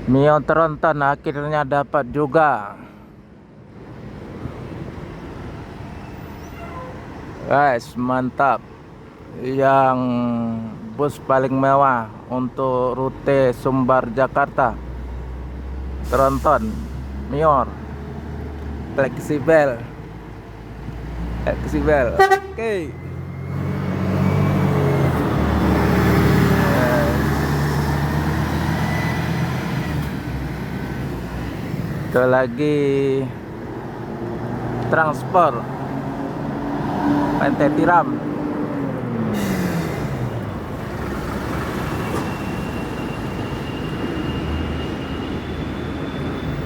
Mio tronton akhirnya dapat juga. Guys, mantap. Yang bus paling mewah untuk rute Sumbar Jakarta. Tronton Mior fleksibel. Oke. Itu lagi transport Pantai Tiram.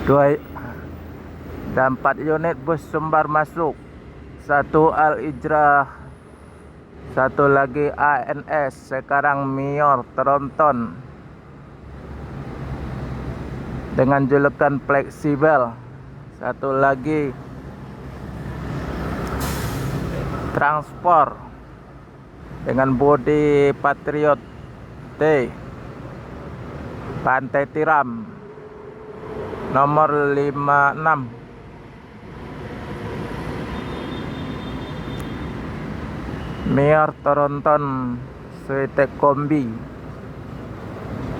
Dua dan 4 unit bus Sumbar masuk. Satu Al Ijrah, satu lagi ANS, sekarang Mior Tronton dengan julukan fleksibel. Satu lagi transport dengan bodi Patriot T, Pantai Tiram, nomor 56. Mior Tronton Suite Kombi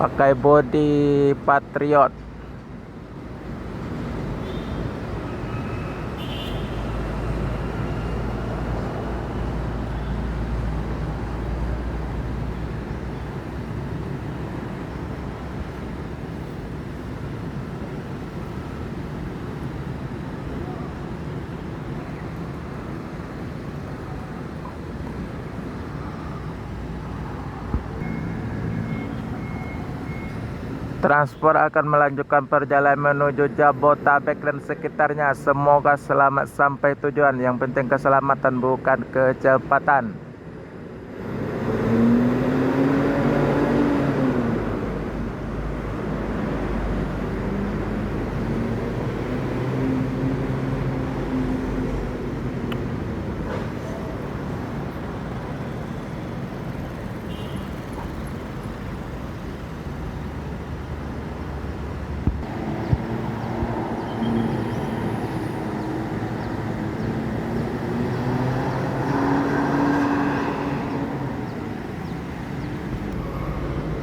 pakai bodi Patriot. Transport akan melanjutkan perjalanan menuju Jabotabek dan sekitarnya. Semoga selamat sampai tujuan. Yang penting keselamatan, bukan kecepatan.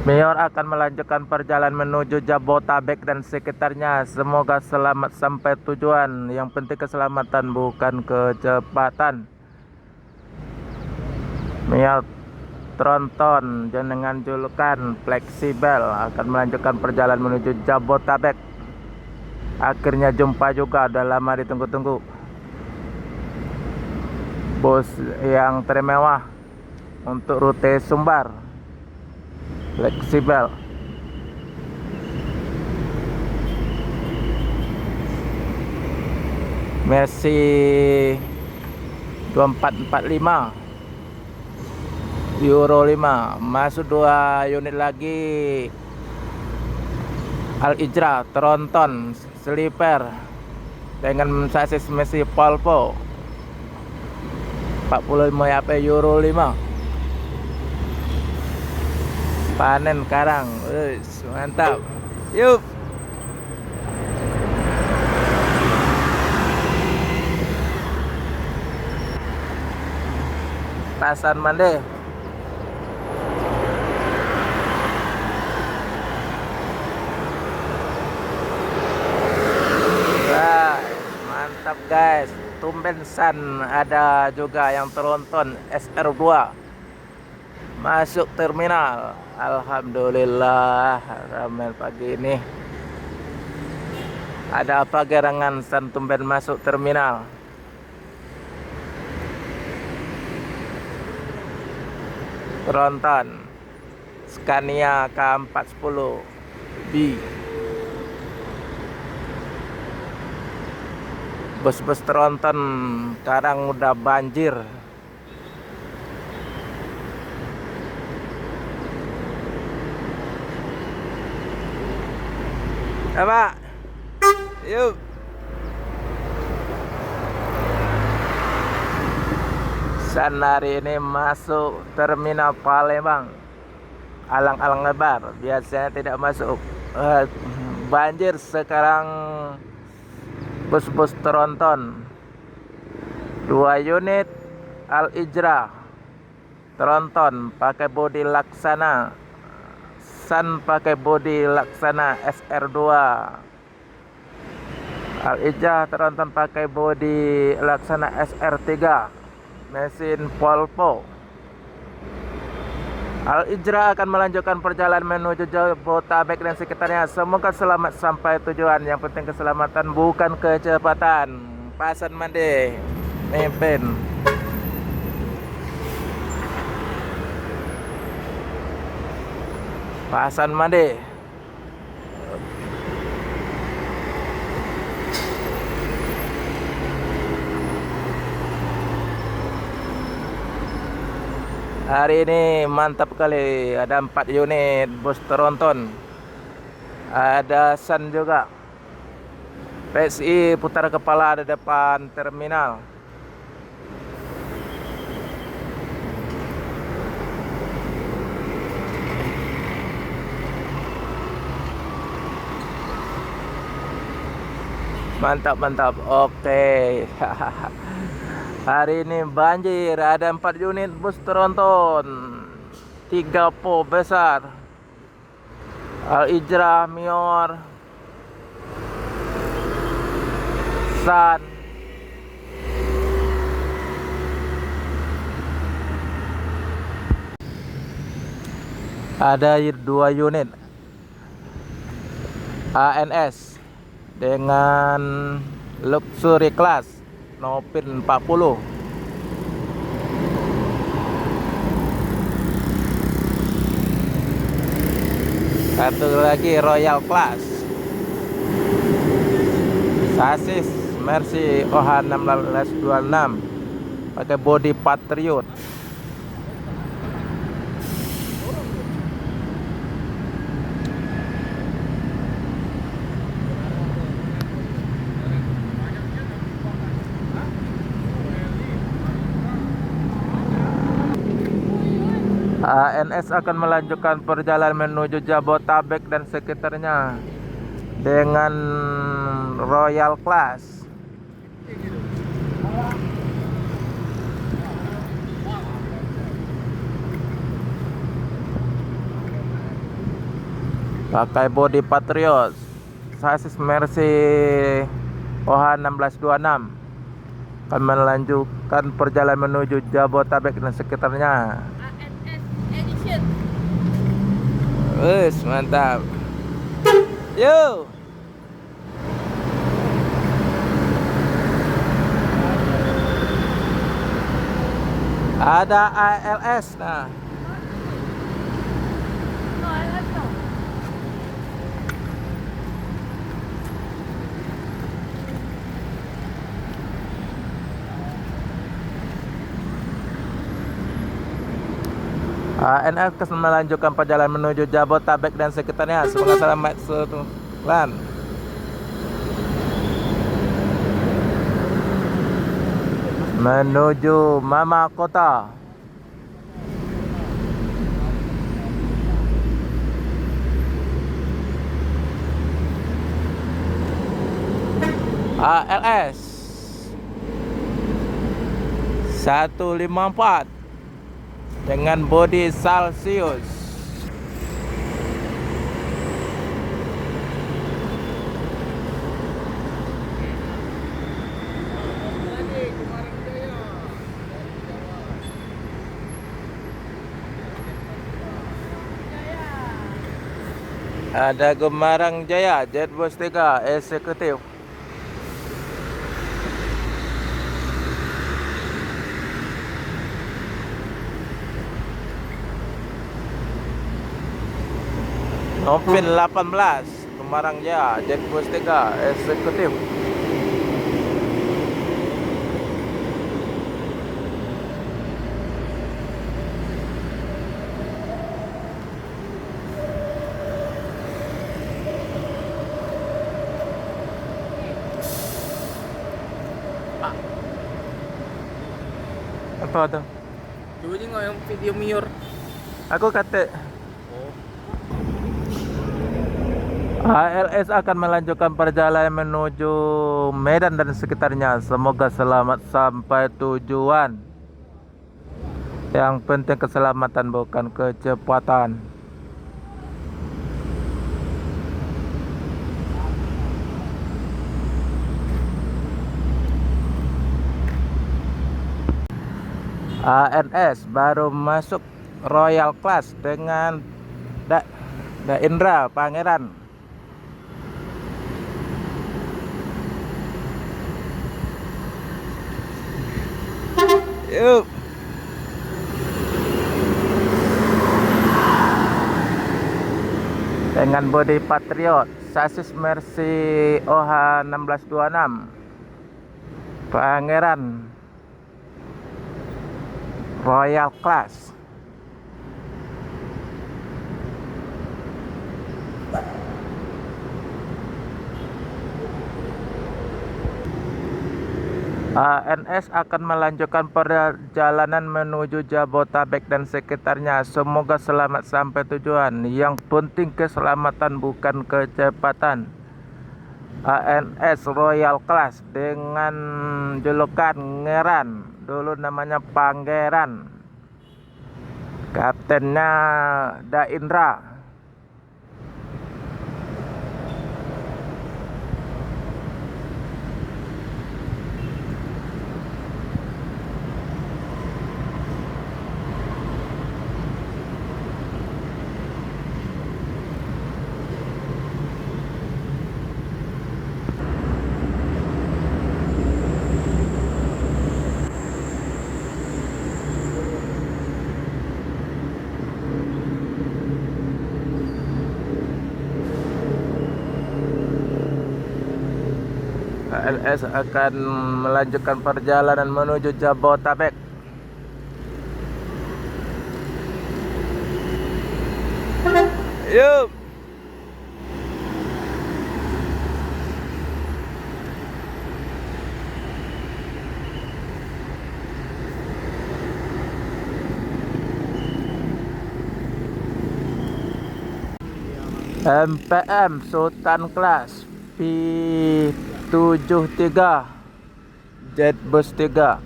Mior akan melanjutkan perjalanan menuju Jabotabek dan sekitarnya. Semoga selamat sampai tujuan. Yang penting keselamatan, bukan kecepatan. Mior Tronton dengan julukan fleksibel akan melanjutkan perjalanan menuju Jabotabek. Akhirnya jumpa juga, udah lama ditunggu-tunggu. Bus yang termewah untuk rute Sumbar. Fleksibel. Mercy 2445 Euro 5. Masuk 2 unit lagi Al Ijrah Tronton Sleeper dengan sasis Mercy Polvo 45 Euro 5. Panen karang, mantap. Yuk. Pasar Mande. Wah, mantap guys. Tumben San ada juga yang Tronton SR2 masuk terminal. Alhamdulillah, ramai pagi ini. Ada apa gerangan San tumben masuk terminal? Tronton Scania K410B. Bus-bus Tronton sekarang udah banjir. Apa? Yuk. San hari ini masuk terminal Palembang. Alang-alang lebar, biasanya tidak masuk. banjir sekarang. Bus-bus tronton 2 unit Al-Ijra tronton pakai bodi Laksana, San pakai bodi Laksana SR2, Al-Ijra tronton pakai bodi Laksana SR3, mesin Polpo. Al-Ijra akan melanjutkan perjalanan menuju Jabotabek dan sekitarnya. Semoga selamat sampai tujuan. Yang penting keselamatan, bukan kecepatan. Pasan Mande mimpin. Pasan Mande. Hari ini mantap kali, ada 4 unit bus tronton, ada San juga. PSI putar kepala di depan terminal. Mantap, mantap. Oke. Hari ini banjir, ada 4 unit bus tronton, 3 po besar, Al-Ijra, Mior, San. Ada 2 unit ANS dengan luxury class Nopin 40. Satu lagi Royal Class, sasis Mercy OH 1626 pakai bodi Patriot. ANS akan melanjutkan perjalanan menuju Jabotabek dan sekitarnya dengan Royal Class. Pakai bodi Patriot, sasis Mercy OH 1626 akan melanjutkan perjalanan menuju Jabotabek dan sekitarnya. Wes, mantap. Yo. Ada ALS nah. ANS akan melanjutkan perjalanan menuju Jabotabek dan sekitarnya. Semoga selamat setulan. Menuju Mama Kota. ALS 154 dengan bodi Celsius. Ada Gemarang Jaya Jetbus 3 eksekutif. Nopin 18 Gemarang Jaya Jetbus 3 eksekutif. Apa tuh? Coba aja nggak yang video Mior. Aku kata HLS akan melanjutkan perjalanan menuju Medan dan sekitarnya. Semoga selamat sampai tujuan. Yang penting keselamatan, bukan kecepatan. ANS baru masuk Royal Class dengan Indra Pangeran. Yuk. Dengan bodi Patriot, sasis Mercy OH 1626, Pangeran Royal Class. ANS akan melanjutkan perjalanan menuju Jabotabek dan sekitarnya. Semoga selamat sampai tujuan. Yang penting keselamatan, bukan kecepatan. ANS Royal Class dengan julukan Ngeran, dulu namanya Pangeran. Kaptennya Daindra. ALS akan melanjutkan perjalanan menuju Jabotabek. Yuk. MPM Sultan Class P73 Jetbus 3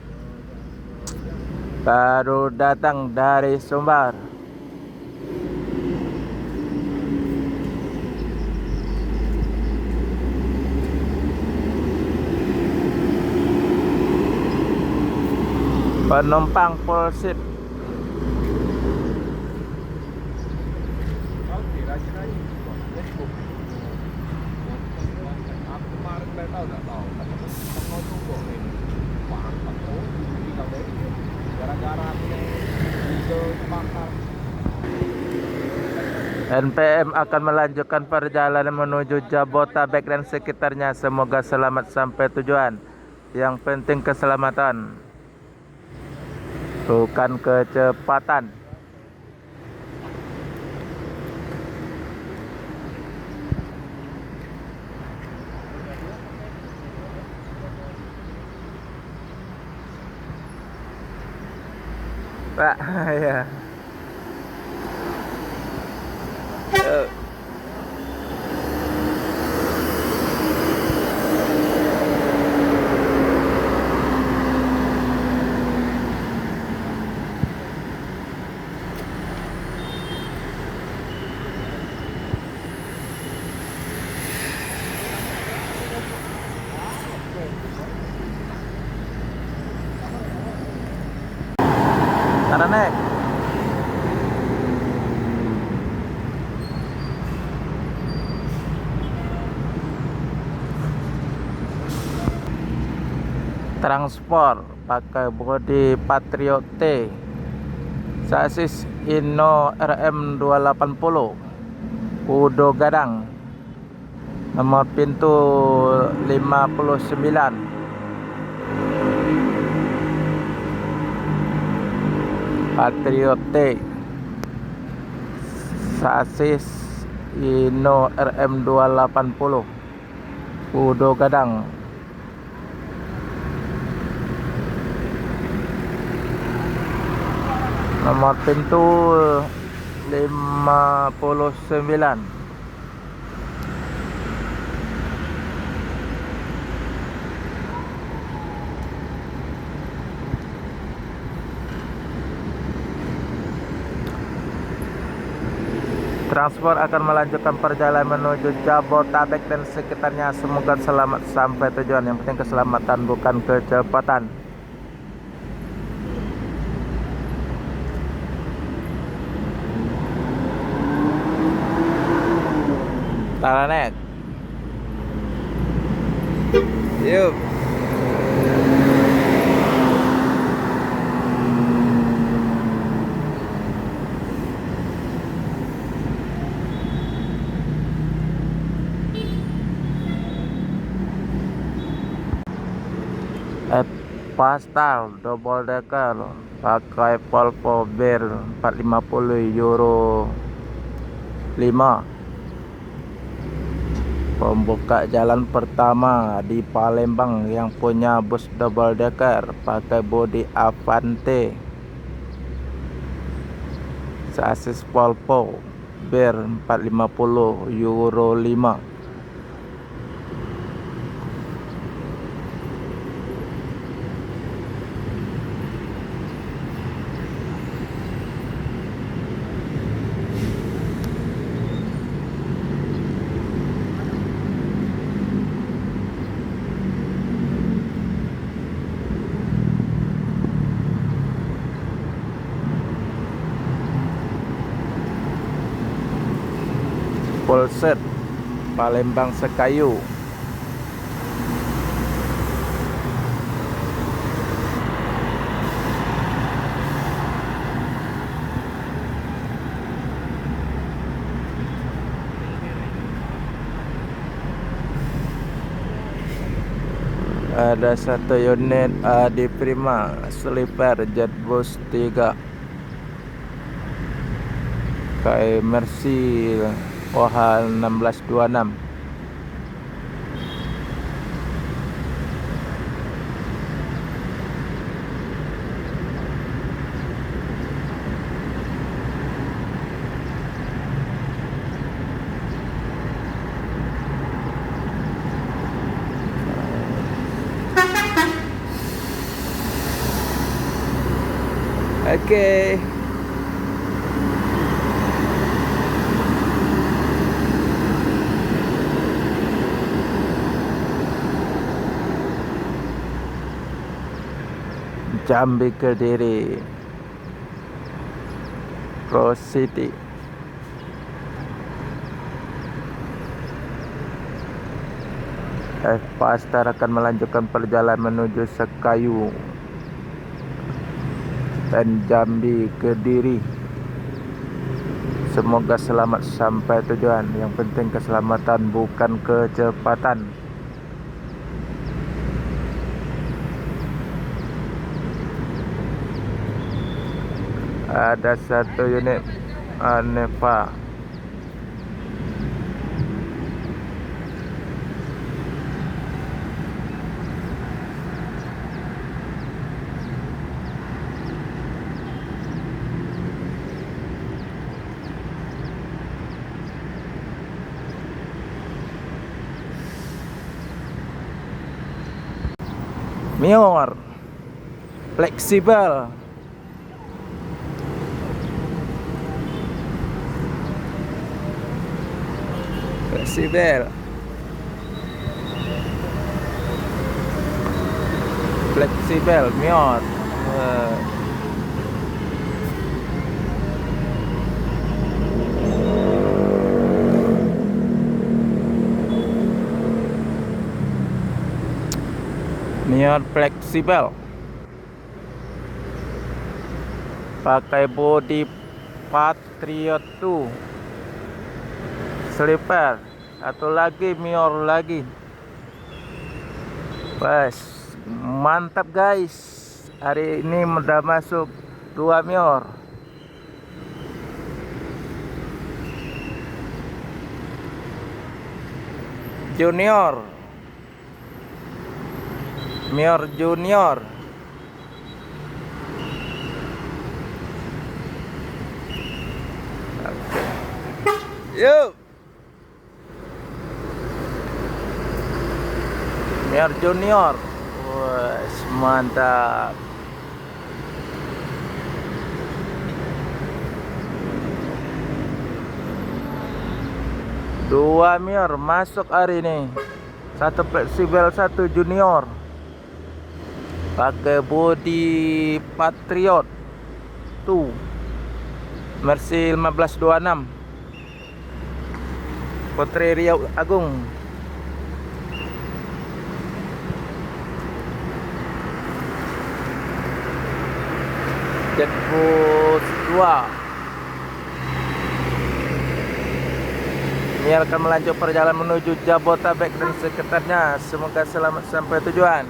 baru datang dari Sumbar. Penumpang full seat. NPM akan melanjutkan perjalanan menuju Jabotabek dan sekitarnya. Semoga selamat sampai tujuan. Yang penting keselamatan, bukan kecepatan. Pak, ya. Tara nek. Transport pakai bodi Patriot T, sasis Inno RM 280, Udo Gadang, nomor pintu 59. Patriot T, sasis Inno RM 280, Udo Gadang. Nomor pintu 59. Transport akan melanjutkan perjalanan menuju Jabotabek dan sekitarnya. Semoga selamat sampai tujuan. Yang penting keselamatan, bukan kecepatan. Taranek. Yuk. Pastel double decker pakai Volvo Bir 450 Euro 5. Pembuka jalan pertama di Palembang yang punya bus double decker pakai bodi Avante, sasis Volvo Bir 450 Euro 5. Full set Palembang Sekayu. Ada satu unit Adi Prima Sleeper Jetbus 3 kayak Mercy OH 1626. Oke. Jambi Kediri Cross City. Pastar akan melanjutkan perjalanan menuju Sekayu dan Jambi Kediri. Semoga selamat sampai tujuan. Yang penting keselamatan, bukan kecepatan. Ada satu unit Neva Mior fleksibel. Fleksibel Mior. Mior fleksibel pakai bodi Patriot 2 sleeper. Satu lagi Mior lagi. Wes, mantap guys. Hari ini udah masuk 2 Mior. Junior. Mior Junior. Yuk. Mior Junior. Wah, mantap. 2 Mior masuk hari ini. 1 fleksibel, 1 junior. Pakai body Patriot tuh Mercy 1526 Putri Riau Agung. Jetbus 2 ini akan melanjut perjalanan menuju Jabotabek dan sekitarnya. Semoga selamat sampai tujuan.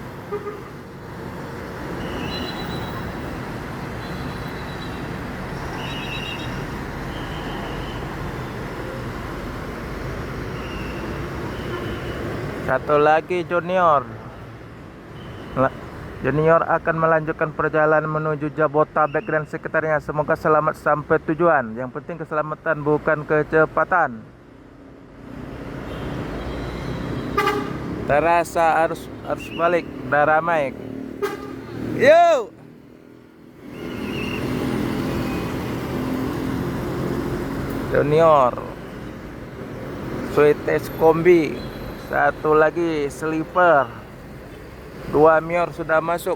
Satu lagi junior. Junior akan melanjutkan perjalanan menuju Jabotabek dan sekitarnya. Semoga selamat sampai tujuan. Yang penting keselamatan bukan kecepatan. Terasa arus balik, udah ramai. Yo. Junior. Sweetes kombi. Satu lagi sleeper. 2 Mior sudah masuk.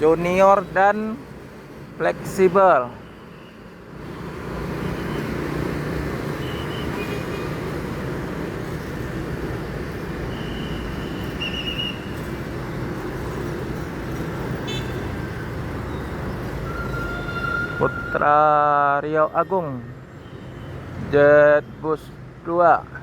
Junior dan fleksibel. Putra Riau Agung. Jetbus 2